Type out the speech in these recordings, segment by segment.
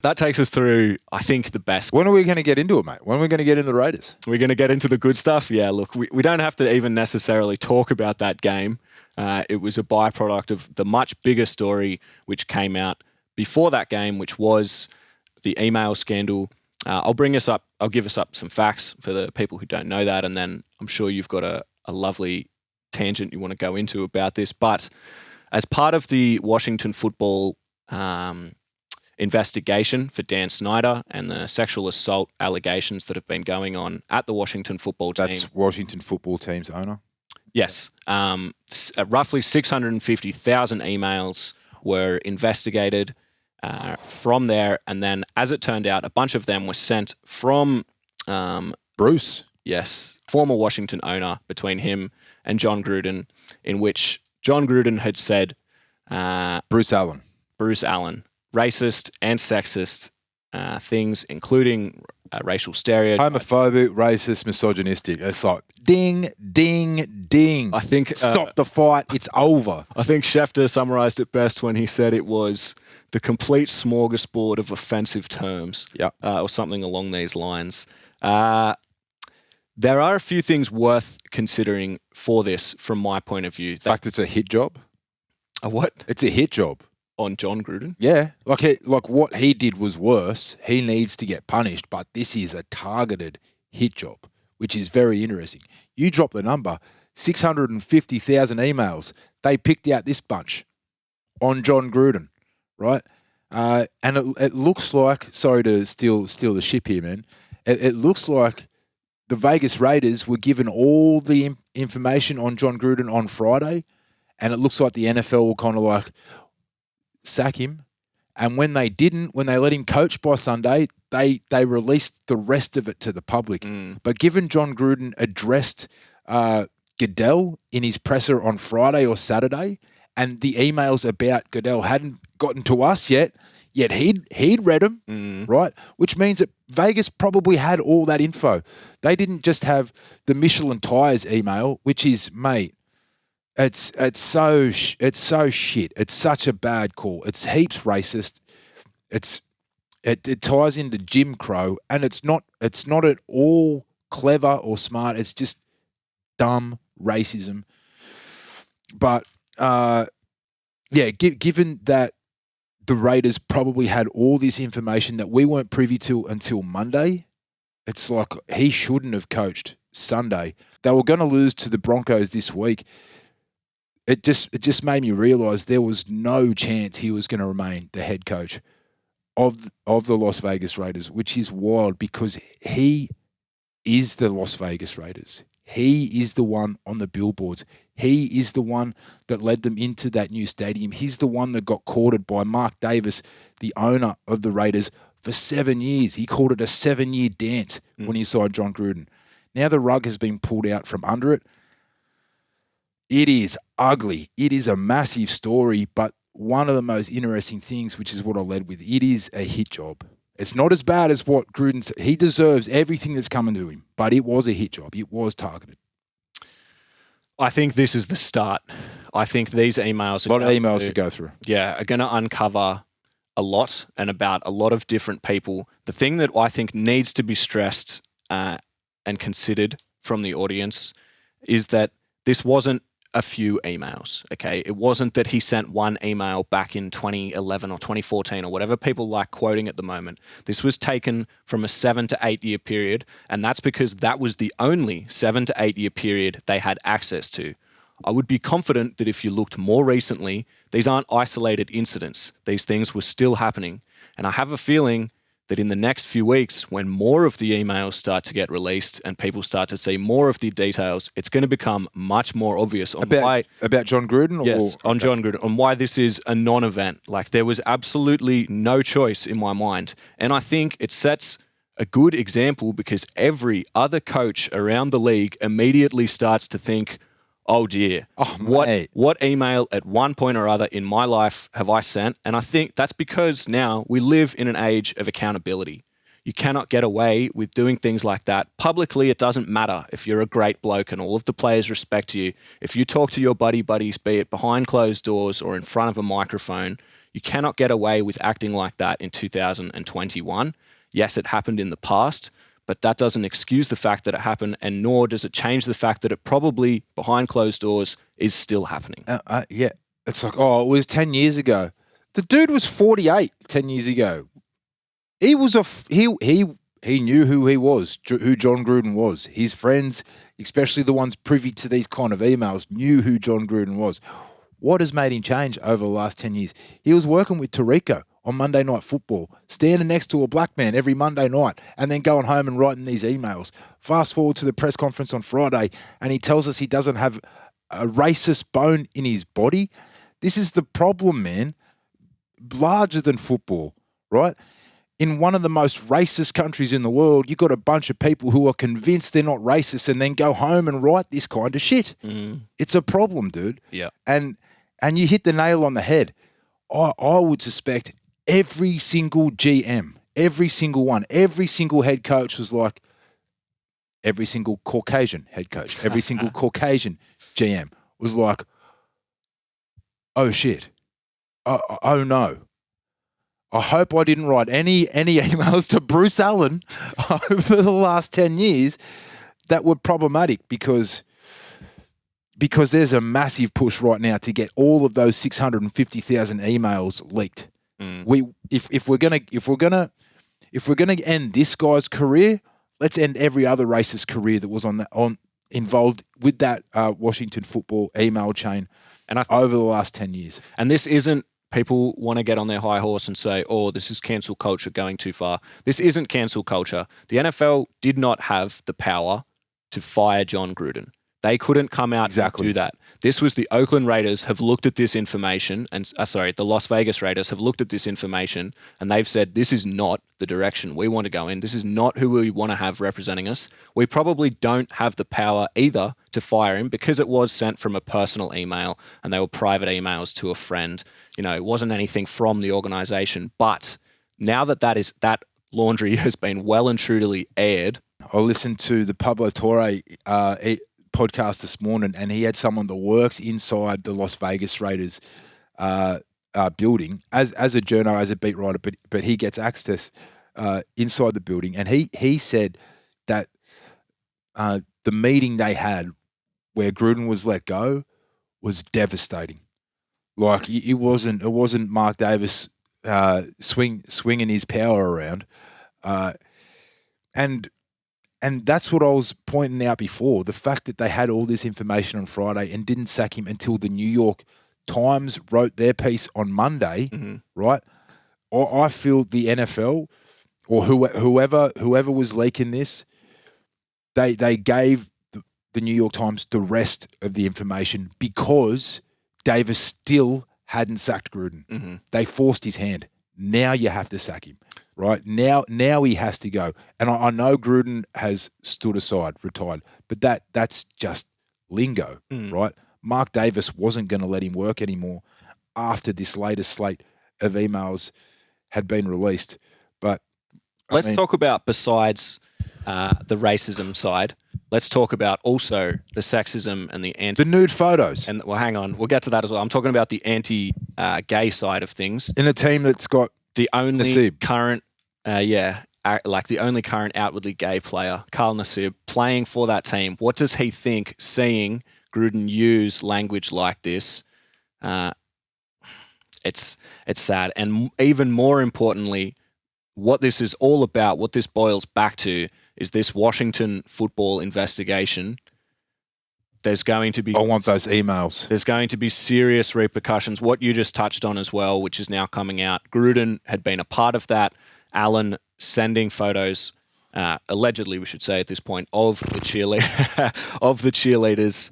That takes us through, I think, the best. When are we going to get into it, mate? When are we going to get into the Raiders? We're going to get into the good stuff? Yeah, look, we don't have to even necessarily talk about that game. It was a byproduct of the much bigger story which came out before that game, which was the email scandal. I'll give us up some facts for the people who don't know that, and then I'm sure you've got a lovely tangent you want to go into about this. But as part of the Washington football investigation for Dan Snyder and the sexual assault allegations that have been going on at the Washington football team. That's Washington football team's owner? Yes. Roughly 650,000 emails were investigated from there. And then, as it turned out, a bunch of them were sent from... Bruce? Yes. Former Washington owner, between him and Jon Gruden, in which Jon Gruden had said... Bruce Allen, racist and sexist things, including racial stereotypes. Homophobic, racist, misogynistic. It's like, ding, ding, ding. I think... Stop the fight. It's over. I think Schefter summarized it best when he said it was the complete smorgasbord of offensive terms. Yeah. Or something along these lines. There are a few things worth considering for this from my point of view. In fact, it's a hit job. A what? It's a hit job. On Jon Gruden? Yeah. Like what he did was worse. He needs to get punished, but this is a targeted hit job, which is very interesting. You drop the number, 650,000 emails. They picked out this bunch on Jon Gruden, right? And it looks like, sorry to steal the ship here, man. It looks like the Vegas Raiders were given all the information on Jon Gruden on Friday, and it looks like the NFL were kind of like, sack him. And when they didn't, when they let him coach by Sunday, they released the rest of it to the public. But given Jon Gruden addressed Goodell in his presser on Friday or Saturday, and the emails about Goodell hadn't gotten to us yet he'd read them, right? Which means that Vegas probably had all that info. They didn't just have the Michelin Tires email, which is, mate, It's so shit. It's such a bad call. It's heaps racist. It ties into Jim Crow, and it's not at all clever or smart. It's just dumb racism. But given that the Raiders probably had all this information that we weren't privy to until Monday, it's like he shouldn't have coached Sunday. They were going to lose to the Broncos this week. It just made me realise there was no chance he was going to remain the head coach of the Las Vegas Raiders, which is wild because he is the Las Vegas Raiders. He is the one on the billboards. He is the one that led them into that new stadium. He's the one that got courted by Mark Davis, the owner of the Raiders, for 7 years. He called it a 7-year dance when he signed Jon Gruden. Now the rug has been pulled out from under it. It is ugly. It is a massive story, but one of the most interesting things, which is what I led with, it is a hit job. It's not as bad as what Gruden said. He deserves everything that's coming to him, but it was a hit job. It was targeted. I think this is the start. I think these emails... A lot of emails to go through. Yeah, are going to uncover a lot and about a lot of different people. The thing that I think needs to be stressed and considered from the audience is that this wasn't a few emails, okay? It wasn't that he sent one email back in 2011 or 2014 or whatever people like quoting at the moment. This was taken from a 7 to 8 year period, and that's because that was the only 7 to 8 year period they had access to. I would be confident that if you looked more recently, these aren't isolated incidents. These things were still happening. And I have a feeling that in the next few weeks, when more of the emails start to get released and people start to see more of the details, it's going to become much more obvious on why... About Jon Gruden? Yes, on Jon Gruden, on why this is a non-event. Like, there was absolutely no choice in my mind. And I think it sets a good example because every other coach around the league immediately starts to think, oh dear, what email at one point or other in my life have I sent? And I think that's because now we live in an age of accountability. You cannot get away with doing things like that. Publicly, it doesn't matter if you're a great bloke and all of the players respect you. If you talk to your buddies, be it behind closed doors or in front of a microphone, You cannot get away with acting like that in 2021. Yes, it happened in the past, but that doesn't excuse the fact that it happened, and nor does it change the fact that it probably, behind closed doors, is still happening. Yeah. It's like, oh, it was 10 years ago. The dude was 48 10 years ago. He was he knew who he was, who Jon Gruden was. His friends, especially the ones privy to these kind of emails, knew who Jon Gruden was. What has made him change over the last 10 years? He was working with Tirico on Monday Night Football, standing next to a black man every Monday night, and then going home and writing these emails. Fast forward to the press conference on Friday, and he tells us he doesn't have a racist bone in his body. This is the problem, man. Larger than football, right? In one of the most racist countries in the world, you've got a bunch of people who are convinced they're not racist and then go home and write this kind of shit. It's a problem, dude. Yeah. And you hit the nail on the head. I would suspect every single GM, every single one, every single head coach was like, every single Caucasian head coach, every single Caucasian GM was like, oh shit, oh no. I hope I didn't write any emails to Bruce Allen over the last 10 years that were problematic because there's a massive push right now to get all of those 650,000 emails leaked. If we're gonna end this guy's career, let's end every other racist career that was involved with that Washington football email chain over the last 10 years. And this isn't, people want to get on their high horse and say, oh, this is cancel culture going too far. This isn't cancel culture. The NFL did not have the power to fire Jon Gruden. They couldn't come out and do that. This was the Oakland Raiders have looked at this information, and the Las Vegas Raiders have looked at this information, and they've said, this is not the direction we want to go in. This is not who we want to have representing us. We probably don't have the power either to fire him because it was sent from a personal email and they were private emails to a friend. You know, it wasn't anything from the organization. But now that laundry has been well and truly aired. I listened to the Pablo Torre podcast this morning, and he had someone that works inside the Las Vegas Raiders building as a journo, as a beat writer, but he gets access inside the building, and he said that the meeting they had where Gruden was let go was devastating. Like it wasn't Mark Davis swinging his power around, and that's what I was pointing out before. The fact that they had all this information on Friday and didn't sack him until the New York Times wrote their piece on Monday, right? I feel the NFL or whoever was leaking this, they gave the New York Times the rest of the information because Davis still hadn't sacked Gruden. They forced his hand. Now you have to sack him. Right now he has to go, and I know Gruden has stood aside, retired, but that's just lingo, right? Mark Davis wasn't going to let him work anymore after this latest slate of emails had been released. But let's talk about, besides the racism side, let's talk about also the sexism and the nude photos. And well, hang on, we'll get to that as well. I'm talking about the anti-gay side of things in a team that's got the only Nassib. Current. The only current outwardly gay player, Carl Nassib, playing for that team. What does he think seeing Gruden use language like this? It's sad. And even more importantly, what this is all about, what this boils back to, is this Washington football investigation. There's going to be... I want those emails. There's going to be serious repercussions. What you just touched on as well, which is now coming out. Gruden had been a part of that. Allen sending photos, allegedly we should say at this point, of the cheerleaders,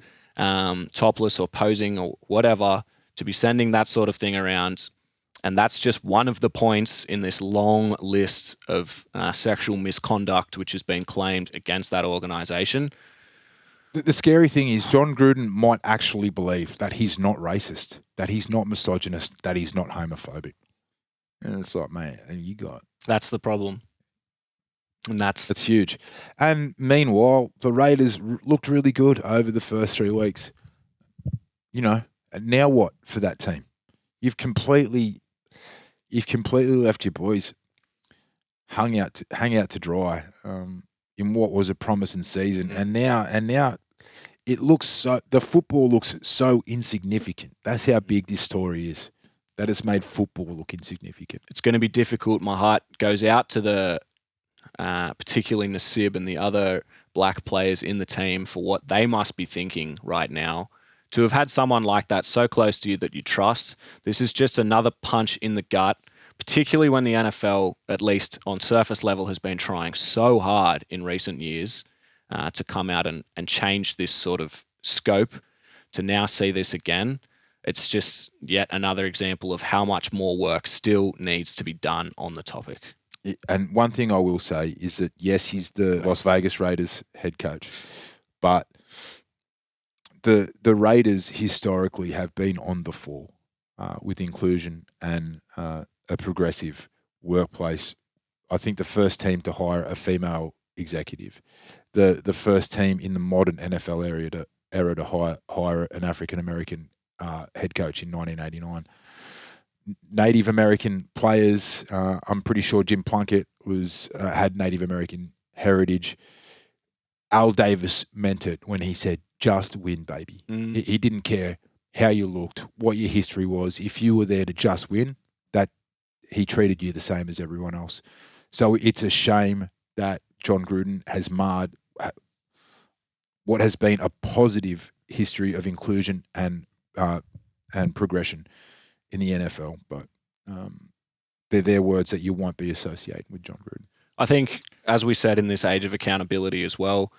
topless or posing or whatever, to be sending that sort of thing around. And that's just one of the points in this long list of sexual misconduct which has been claimed against that organization. The scary thing is Jon Gruden might actually believe that he's not racist, that he's not misogynist, that he's not homophobic. And it's like, man, you got... That's the problem. And that's huge. And meanwhile, the Raiders looked really good over the first 3 weeks. You know, and now what for that team? You've completely you've completely left your boys hung out to dry in what was a promising season, and now it looks the football looks so insignificant. That's how big this story is. That it's made football look insignificant. It's going to be difficult. My heart goes out to the particularly Nasib and the other black players in the team for what they must be thinking right now. To have had someone like that so close to you that you trust, this is just another punch in the gut, particularly when the NFL, at least on surface level, has been trying so hard in recent years to come out and change this sort of scope. To now see this again, it's just yet another example of how much more work still needs to be done on the topic. And one thing I will say is that, yes, he's the Las Vegas Raiders head coach, but the Raiders historically have been on the fall with inclusion and a progressive workplace. I think the first team to hire a female executive, the first team in the modern NFL era to hire an African-American head coach in 1989. Native American players, I'm pretty sure Jim Plunkett had Native American heritage. Al Davis meant it when he said, just win, baby. He didn't care how you looked, what your history was. If you were there to just win, that he treated you the same as everyone else. So it's a shame that Jon Gruden has marred what has been a positive history of inclusion and progression in the NFL. But they're their words that you won't be associated with Jon Gruden. I think, as we said, in this age of accountability as well,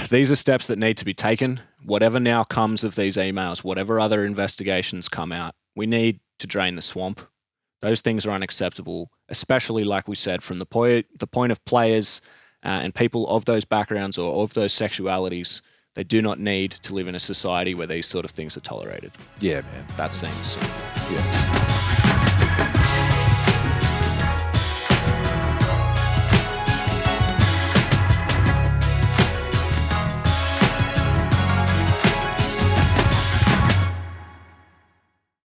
these are steps that need to be taken. Whatever now comes of these emails, whatever other investigations come out, we need to drain the swamp. Those things are unacceptable, especially, like we said, from the point of players and people of those backgrounds or of those sexualities. They do not need to live in a society where these sort of things are tolerated. Yeah, man. That seems. Yeah.